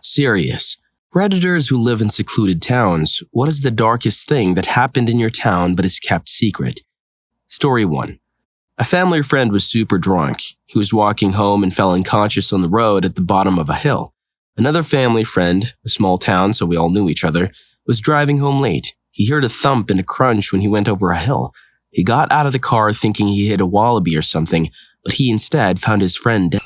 Serious. Redditors who live in secluded towns, what is the darkest thing that happened in your town but is kept secret? Story 1. A family friend was super drunk. He was walking home and fell unconscious on the road at the bottom of a hill. Another family friend, a small town so we all knew each other, was driving home late. He heard a thump and a crunch when he went over a hill. He got out of the car thinking he hit a wallaby or something, but he instead found his friend dead.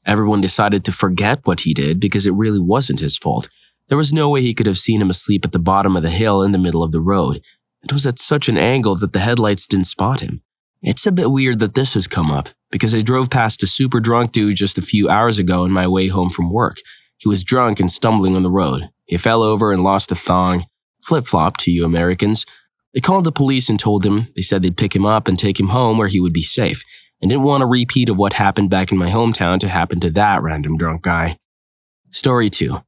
Everyone decided to forget what he did because it really wasn't his fault. There was no way he could have seen him asleep at the bottom of the hill in the middle of the road. It was at such an angle that the headlights didn't spot him. It's a bit weird that this has come up, because I drove past a super drunk dude just a few hours ago on my way home from work. He was drunk and stumbling on the road. He fell over and lost a thong. Flip-flop to you Americans. They called the police and told him. They said they'd pick him up and take him home where he would be safe, and didn't want a repeat of what happened back in my hometown to happen to that random drunk guy. Story 2.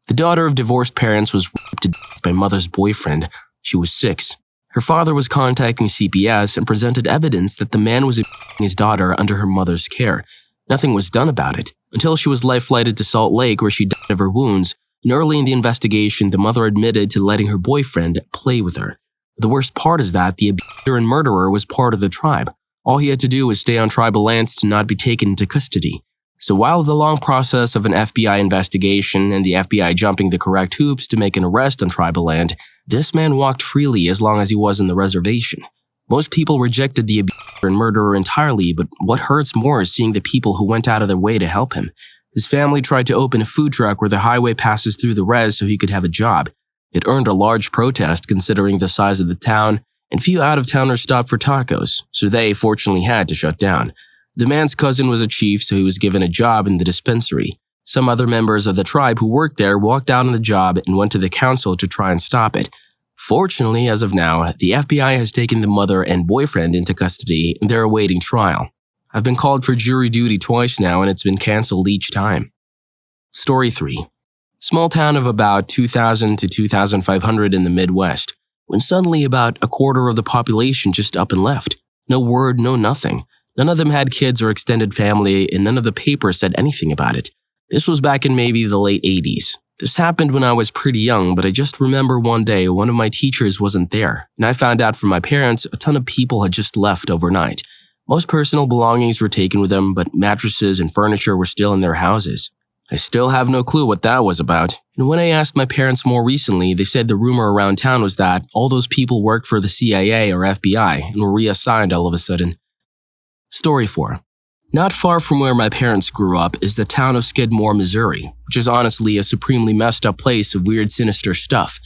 The daughter of divorced parents was raped to death by mother's boyfriend. She was 6. Her father was contacting CPS and presented evidence that the man was abusing his daughter under her mother's care. Nothing was done about it, until she was life-flighted to Salt Lake where she died of her wounds, and early in the investigation the mother admitted to letting her boyfriend play with her. The worst part is that the abuser and murderer was part of the tribe. All he had to do was stay on tribal lands to not be taken into custody. So while the long process of an FBI investigation and the FBI jumping the correct hoops to make an arrest on tribal land, this man walked freely as long as he was in the reservation. Most people rejected the abuser and murderer entirely, but what hurts more is seeing the people who went out of their way to help him. His family tried to open a food truck where the highway passes through the res so he could have a job. It earned a large protest considering the size of the town, and few out-of-towners stopped for tacos, so they fortunately had to shut down. The man's cousin was a chief, so he was given a job in the dispensary. Some other members of the tribe who worked there walked out on the job and went to the council to try and stop it. Fortunately, as of now, the FBI has taken the mother and boyfriend into custody and they're awaiting trial. I've been called for jury duty twice now and it's been cancelled each time. Story 3. Small town of about 2,000 to 2,500 in the Midwest, when suddenly about a quarter of the population just up and left. No word, no nothing. None of them had kids or extended family, and none of the papers said anything about it. This was back in maybe the late 80s. This happened when I was pretty young, but I just remember one day one of my teachers wasn't there, and I found out from my parents a ton of people had just left overnight. Most personal belongings were taken with them, but mattresses and furniture were still in their houses. I still have no clue what that was about, and when I asked my parents more recently, they said the rumor around town was that all those people worked for the CIA or FBI and were reassigned all of a sudden. Story 4. Not far from where my parents grew up is the town of Skidmore, Missouri, which is honestly a supremely messed up place of weird, sinister stuff.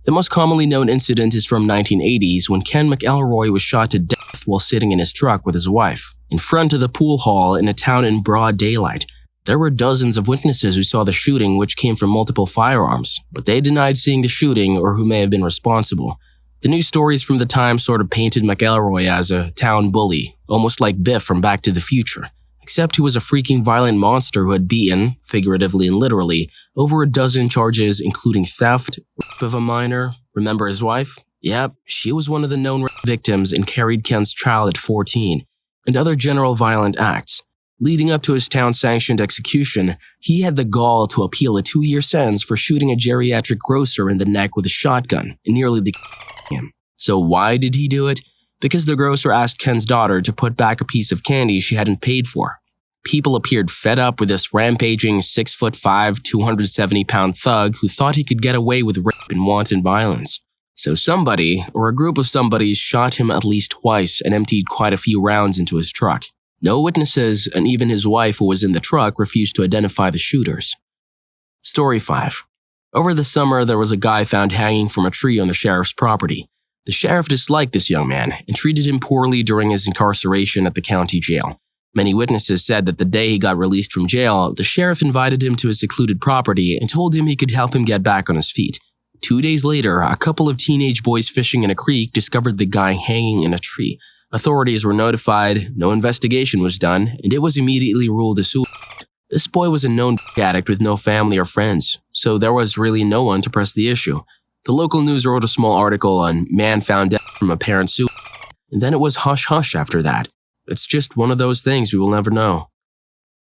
The most commonly known incident is from 1980s when Ken McElroy was shot to death while sitting in his truck with his wife, in front of the pool hall in a town in broad daylight. There were dozens of witnesses who saw the shooting, which came from multiple firearms, but they denied seeing the shooting or who may have been responsible. The news stories from the time sort of painted McElroy as a town bully, almost like Biff from Back to the Future, except he was a freaking violent monster who had beaten, figuratively and literally, over a dozen charges including theft, rape of a minor. Remember his wife? Yep, she was one of the known victims and carried Ken's child at 14, and other general violent acts. Leading up to his town-sanctioned execution, he had the gall to appeal a 2-year sentence for shooting a geriatric grocer in the neck with a shotgun and nearly him. So why did he do it? Because the grocer asked Ken's daughter to put back a piece of candy she hadn't paid for. People appeared fed up with this rampaging 6'5", 270-pound thug who thought he could get away with rape and wanton violence. So somebody, or a group of somebodies, shot him at least twice and emptied quite a few rounds into his truck. No witnesses, and even his wife who was in the truck refused to identify the shooters. Story 5. Over the summer, there was a guy found hanging from a tree on the sheriff's property. The sheriff disliked this young man and treated him poorly during his incarceration at the county jail. Many witnesses said that the day he got released from jail, the sheriff invited him to his secluded property and told him he could help him get back on his feet. 2 days later, a couple of teenage boys fishing in a creek discovered the guy hanging in a tree. Authorities were notified, no investigation was done, and it was immediately ruled a suicide. This boy was a known addict with no family or friends, so there was really no one to press the issue. The local news wrote a small article on man found dead from apparent suicide, and then it was hush-hush after that. It's just one of those things we will never know.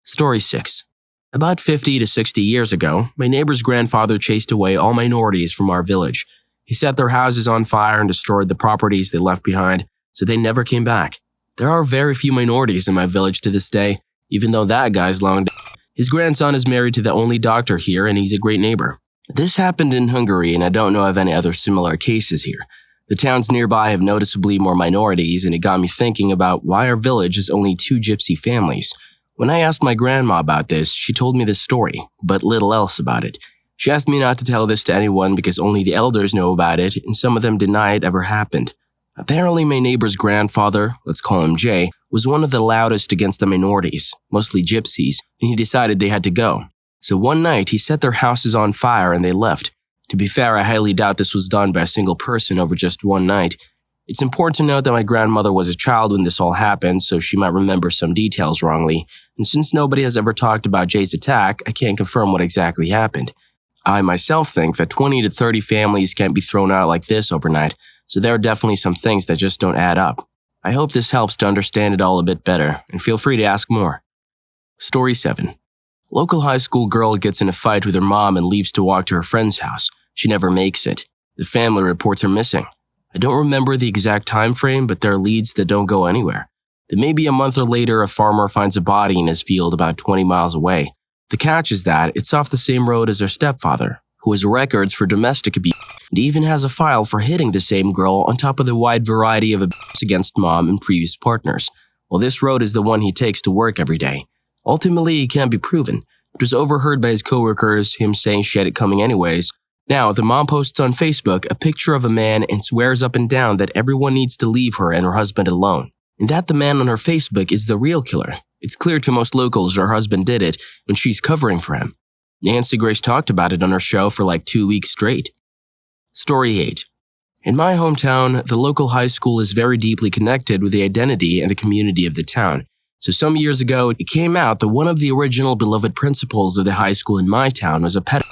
Story 6. About 50 to 60 years ago, my neighbor's grandfather chased away all minorities from our village. He set their houses on fire and destroyed the properties they left behind, so they never came back. There are very few minorities in my village to this day, even though that guy's long dead. His grandson is married to the only doctor here, and he's a great neighbor. This happened in Hungary, and I don't know of any other similar cases here. The towns nearby have noticeably more minorities, and it got me thinking about why our village has only 2 gypsy families. When I asked my grandma about this, she told me this story, but little else about it. She asked me not to tell this to anyone because only the elders know about it, and some of them deny it ever happened. Apparently, my neighbor's grandfather, let's call him Jay, was one of the loudest against the minorities, mostly gypsies, and he decided they had to go. So one night, he set their houses on fire and they left. To be fair, I highly doubt this was done by a single person over just one night. It's important to note that my grandmother was a child when this all happened, so she might remember some details wrongly, and since nobody has ever talked about Jay's attack, I can't confirm what exactly happened. I myself think that 20 to 30 families can't be thrown out like this overnight, so there are definitely some things that just don't add up. I hope this helps to understand it all a bit better, and feel free to ask more. Story 7. Local high school girl gets in a fight with her mom and leaves to walk to her friend's house. She never makes it. The family reports her missing. I don't remember the exact time frame, but there are leads that don't go anywhere. Then maybe a month or later, a farmer finds a body in his field about 20 miles away. The catch is that it's off the same road as her stepfather, who has records for domestic abuse and even has a file for hitting the same girl on top of the wide variety of abuse against mom and previous partners. Well, this road is the one he takes to work every day. Ultimately, it can't be proven. It was overheard by his coworkers, him saying she had it coming anyways. Now, the mom posts on Facebook a picture of a man and swears up and down that everyone needs to leave her and her husband alone, and that the man on her Facebook is the real killer. It's clear to most locals her husband did it, and she's covering for him. Nancy Grace talked about it on her show for like 2 weeks straight. Story 8. In my hometown, the local high school is very deeply connected with the identity and the community of the town. So some years ago, it came out that one of the original beloved principals of the high school in my town was a pedophile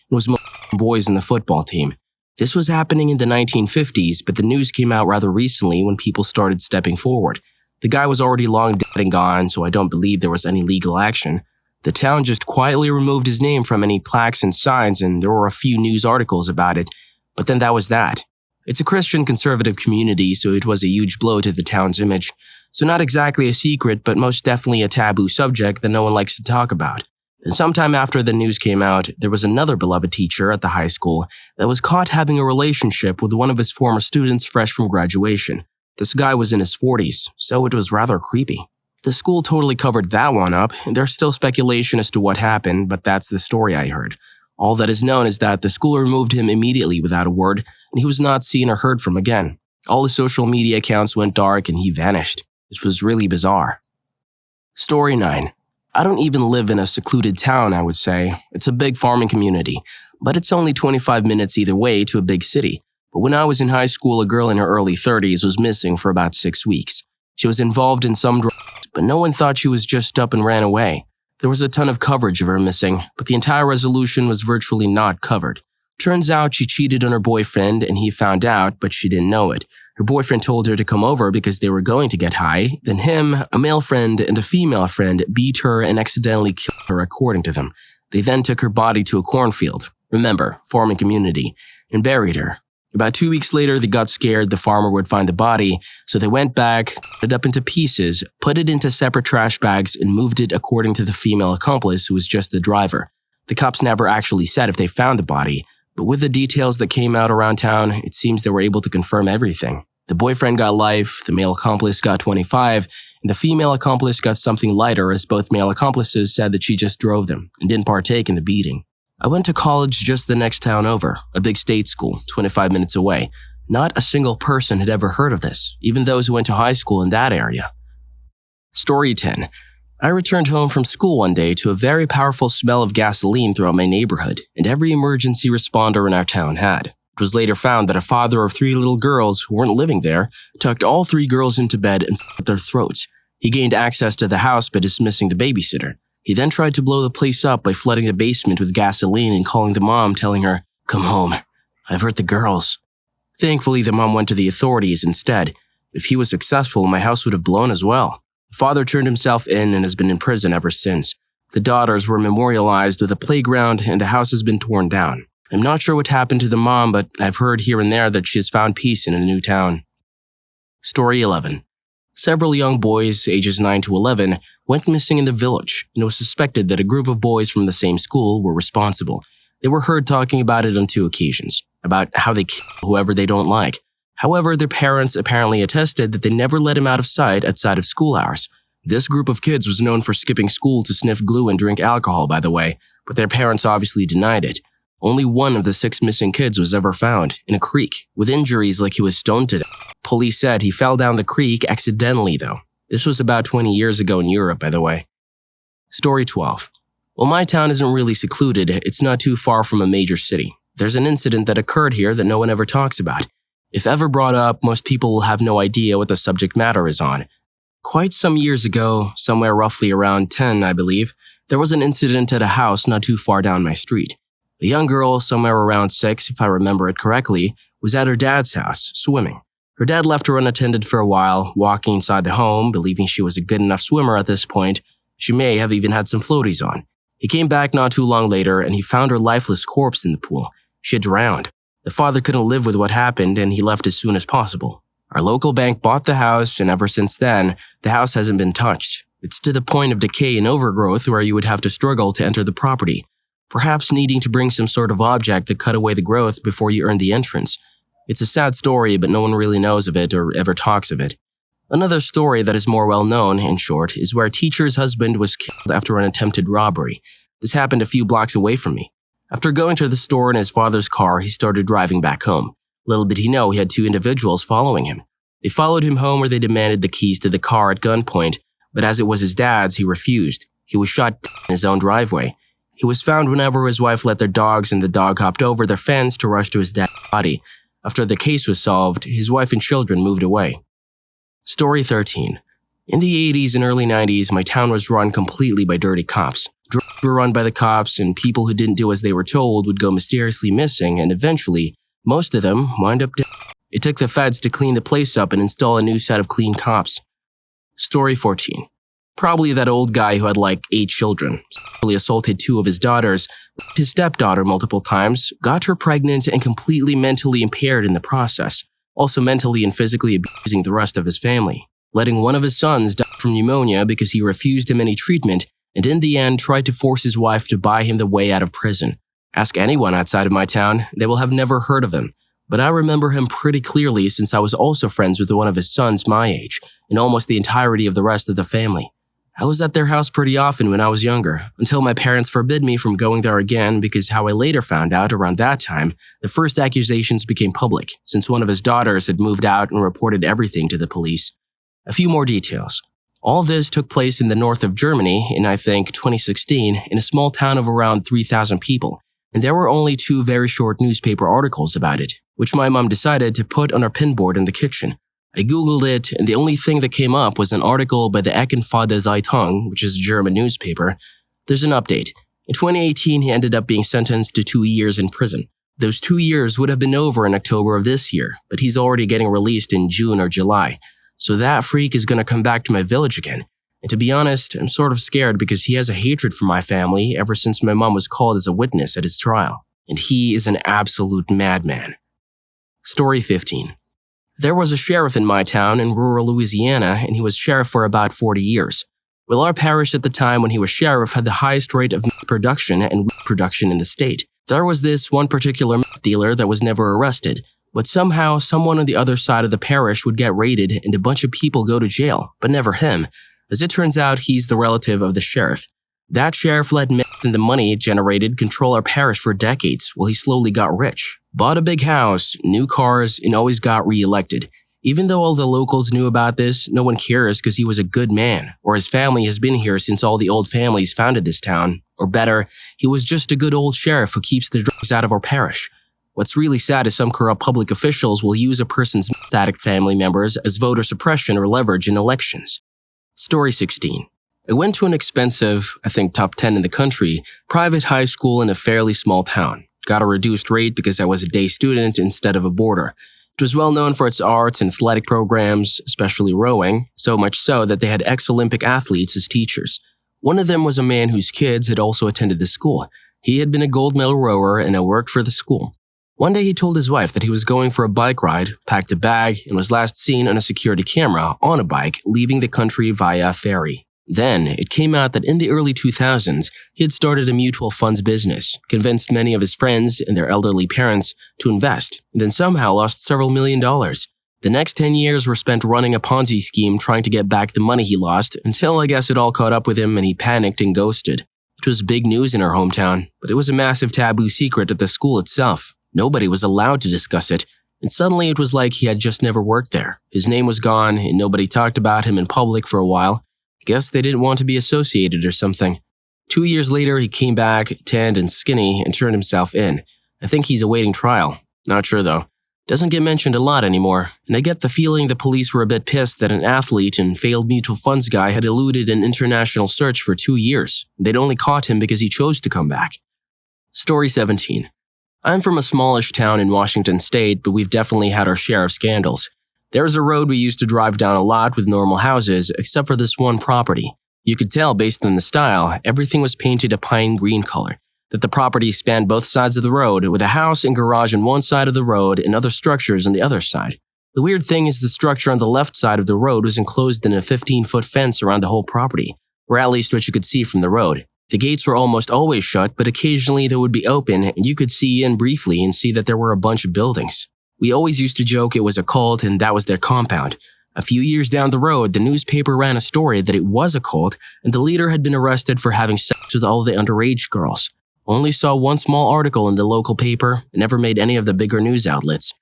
and was molesting boys in the football team. This was happening in the 1950s, but the news came out rather recently when people started stepping forward. The guy was already long dead and gone, so I don't believe there was any legal action. The town just quietly removed his name from any plaques and signs, and there were a few news articles about it, but then that was that. It's a Christian conservative community, so it was a huge blow to the town's image. So not exactly a secret, but most definitely a taboo subject that no one likes to talk about. And sometime after the news came out, there was another beloved teacher at the high school that was caught having a relationship with one of his former students fresh from graduation. This guy was in his 40s, so it was rather creepy. The school totally covered that one up, and there's still speculation as to what happened, but that's the story I heard. All that is known is that the school removed him immediately without a word, and he was not seen or heard from again. All his social media accounts went dark and he vanished. It was really bizarre. Story 9. I don't even live in a secluded town, I would say. It's a big farming community, but it's only 25 minutes either way to a big city. But when I was in high school, a girl in her early 30s was missing for about 6 weeks. She was involved in some drugs, but no one thought she was just up and ran away. There was a ton of coverage of her missing, but the entire resolution was virtually not covered. Turns out she cheated on her boyfriend and he found out, but she didn't know it. Her boyfriend told her to come over because they were going to get high. Then him, a male friend, and a female friend beat her and accidentally killed her according to them. They then took her body to a cornfield, remember, farming community, and buried her. About 2 weeks later, they got scared the farmer would find the body, so they went back, cut it up into pieces, put it into separate trash bags, and moved it according to the female accomplice who was just the driver. The cops never actually said if they found the body, but with the details that came out around town, it seems they were able to confirm everything. The boyfriend got life, the male accomplice got 25, and the female accomplice got something lighter as both male accomplices said that she just drove them and didn't partake in the beating. I went to college just the next town over, a big state school, 25 minutes away. Not a single person had ever heard of this, even those who went to high school in that area. Story 10. I returned home from school one day to a very powerful smell of gasoline throughout my neighborhood, and every emergency responder in our town had. It was later found that a father of 3 little girls who weren't living there tucked all 3 girls into bed and slit their throats. He gained access to the house by dismissing the babysitter. He then tried to blow the place up by flooding the basement with gasoline and calling the mom, telling her, "Come home. I've hurt the girls." Thankfully, the mom went to the authorities instead. If he was successful, my house would have blown as well. The father turned himself in and has been in prison ever since. The daughters were memorialized with a playground and the house has been torn down. I'm not sure what happened to the mom, but I've heard here and there that she has found peace in a new town. Story 11. Several young boys, ages 9 to 11, went missing in the village, and it was suspected that a group of boys from the same school were responsible. They were heard talking about it on 2 occasions, about how they kill whoever they don't like. However, their parents apparently attested that they never let him out of sight outside of school hours. This group of kids was known for skipping school to sniff glue and drink alcohol, by the way, but their parents obviously denied it. Only one of the 6 missing kids was ever found, in a creek, with injuries like he was stoned to death. Police said he fell down the creek accidentally, though. This was about 20 years ago in Europe, by the way. Story 12. Well, my town isn't really secluded. It's not too far from a major city. There's an incident that occurred here that no one ever talks about. If ever brought up, most people will have no idea what the subject matter is on. Quite some years ago, somewhere roughly around 10, I believe, there was an incident at a house not too far down my street. A young girl, somewhere around 6, if I remember it correctly, was at her dad's house, swimming. Her dad left her unattended for a while, walking inside the home, believing she was a good enough swimmer at this point. She may have even had some floaties on. He came back not too long later, and he found her lifeless corpse in the pool. She had drowned. The father couldn't live with what happened, and he left as soon as possible. Our local bank bought the house, and ever since then, the house hasn't been touched. It's to the point of decay and overgrowth where you would have to struggle to enter the property, perhaps needing to bring some sort of object to cut away the growth before you earn the entrance. It's a sad story, but no one really knows of it or ever talks of it. Another story that is more well-known, in short, is where a teacher's husband was killed after an attempted robbery. This happened a few blocks away from me. After going to the store in his father's car, he started driving back home. Little did he know he had 2 individuals following him. They followed him home where they demanded the keys to the car at gunpoint, but as it was his dad's, he refused. He was shot in his own driveway. He was found whenever his wife let their dogs and the dog hopped over their fence to rush to his dad's body. After the case was solved, his wife and children moved away. Story 13. In the 80s and early 90s, my town was run completely by dirty cops. Drugs were run by the cops, and people who didn't do as they were told would go mysteriously missing, and eventually, most of them wind up dead. It took the feds to clean the place up and install a new set of clean cops. Story 14. Probably that old guy who had like 8 children, sexually assaulted 2 of his daughters, raped his stepdaughter multiple times, got her pregnant and completely mentally impaired in the process, also mentally and physically abusing the rest of his family, letting one of his sons die from pneumonia because he refused him any treatment and in the end tried to force his wife to buy him the way out of prison. Ask anyone outside of my town, they will have never heard of him, but I remember him pretty clearly since I was also friends with one of his sons my age and almost the entirety of the rest of the family. I was at their house pretty often when I was younger, until my parents forbid me from going there again because how I later found out around that time, the first accusations became public since one of his daughters had moved out and reported everything to the police. A few more details. All this took place in the north of Germany in, I think, 2016 in a small town of around 3,000 people, and there were only 2 very short newspaper articles about it, which my mom decided to put on our pinboard in the kitchen. I googled it, and the only thing that came up was an article by the Eckenfahde Zeitung, which is a German newspaper. There's an update. In 2018, he ended up being sentenced to 2 years in prison. Those 2 years would have been over in October of this year, but he's already getting released in June or July. So that freak is going to come back to my village again. And to be honest, I'm sort of scared because he has a hatred for my family ever since my mom was called as a witness at his trial. And he is an absolute madman. Story 15. There was a sheriff in my town in rural Louisiana, and he was sheriff for about 40 years. Well, our parish at the time when he was sheriff had the highest rate of meth production and weed production in the state. There was this one particular meth dealer that was never arrested, but somehow someone on the other side of the parish would get raided and a bunch of people go to jail, but never him. As it turns out, he's the relative of the sheriff. That sheriff let meth and the money it generated control our parish for decades while he slowly got rich. Bought a big house, new cars, and always got re-elected. Even though all the locals knew about this, no one cares because he was a good man, or his family has been here since all the old families founded this town. Or better, he was just a good old sheriff who keeps the drugs out of our parish. What's really sad is some corrupt public officials will use a person's meth addict family members as voter suppression or leverage in elections. Story 16. I went to an expensive, I think top 10 in the country, private high school in a fairly small town. Got a reduced rate because I was a day student instead of a boarder. It was well known for its arts and athletic programs, especially rowing, so much so that they had ex-Olympic athletes as teachers. One of them was a man whose kids had also attended the school. He had been a gold medal rower and had worked for the school. One day he told his wife that he was going for a bike ride, packed a bag, and was last seen on a security camera on a bike leaving the country via ferry. Then, it came out that in the early 2000s, he had started a mutual funds business, convinced many of his friends and their elderly parents to invest, and then somehow lost several $1,000,000. The next 10 years were spent running a Ponzi scheme trying to get back the money he lost until I guess it all caught up with him and he panicked and ghosted. It was big news in our hometown, but it was a massive taboo secret at the school itself. Nobody was allowed to discuss it, and suddenly it was like he had just never worked there. His name was gone and nobody talked about him in public for a while. Guess they didn't want to be associated or something. 2 years later, he came back, tanned and skinny, and turned himself in. I think he's awaiting trial. Not sure though. Doesn't get mentioned a lot anymore, and I get the feeling the police were a bit pissed that an athlete and failed mutual funds guy had eluded an international search for 2 years. They'd only caught him because he chose to come back. Story 17. I'm from a smallish town in Washington state, but we've definitely had our share of scandals. There's a road we used to drive down a lot with normal houses, except for this one property. You could tell based on the style, everything was painted a pine green color, that the property spanned both sides of the road, with a house and garage on one side of the road and other structures on the other side. The weird thing is the structure on the left side of the road was enclosed in a 15-foot fence around the whole property, or at least what you could see from the road. The gates were almost always shut, but occasionally they would be open and you could see in briefly and see that there were a bunch of buildings. We always used to joke it was a cult and that was their compound. A few years down the road, the newspaper ran a story that it was a cult and the leader had been arrested for having sex with all the underage girls. Only saw one small article in the local paper and never made any of the bigger news outlets.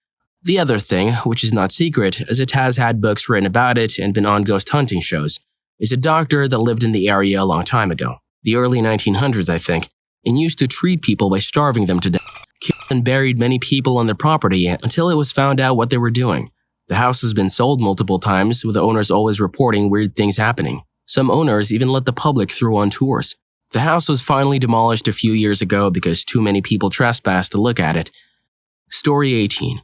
The other thing, which is not secret as it has had books written about it and been on ghost hunting shows, is a doctor that lived in the area a long time ago, the early 1900s I think, and used to treat people by starving them to death. Killed and buried many people on their property until it was found out what they were doing. The house has been sold multiple times, with the owners always reporting weird things happening. Some owners even let the public through on tours. The house was finally demolished a few years ago because too many people trespassed to look at it. Story 18.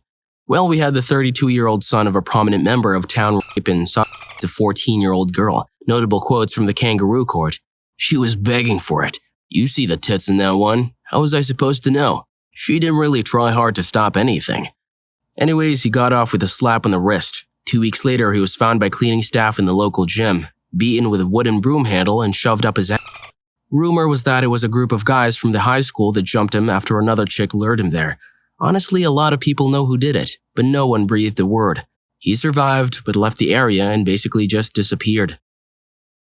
Well, we had the 32-year-old son of a prominent member of town rape and saw a 14-year-old girl. Notable quotes from the kangaroo court. She was begging for it. You see the tits in that one. How was I supposed to know? She didn't really try hard to stop anything. Anyways, he got off with a slap on the wrist. 2 weeks later, he was found by cleaning staff in the local gym, beaten with a wooden broom handle and shoved up his ass. Rumor was that it was a group of guys from the high school that jumped him after another chick lured him there. Honestly, a lot of people know who did it, but no one breathed a word. He survived, but left the area and basically just disappeared.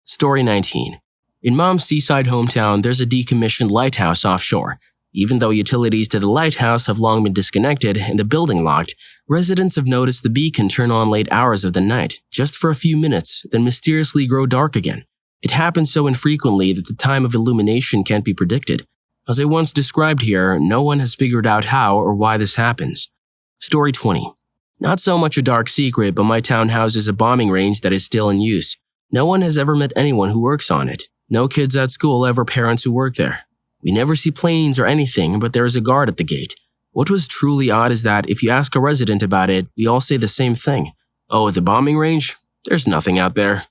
Story 19. In Mom's seaside hometown, there's a decommissioned lighthouse offshore. Even though utilities to the lighthouse have long been disconnected and the building locked, residents have noticed the beacon turn on late hours of the night, just for a few minutes, then mysteriously grow dark again. It happens so infrequently that the time of illumination can't be predicted. As I once described here, no one has figured out how or why this happens. Story 20. Not so much a dark secret, but my town houses a bombing range that is still in use. No one has ever met anyone who works on it. No kids at school ever parents who work there. We never see planes or anything, but there is a guard at the gate. What was truly odd is that if you ask a resident about it, we all say the same thing. Oh, the bombing range? There's nothing out there.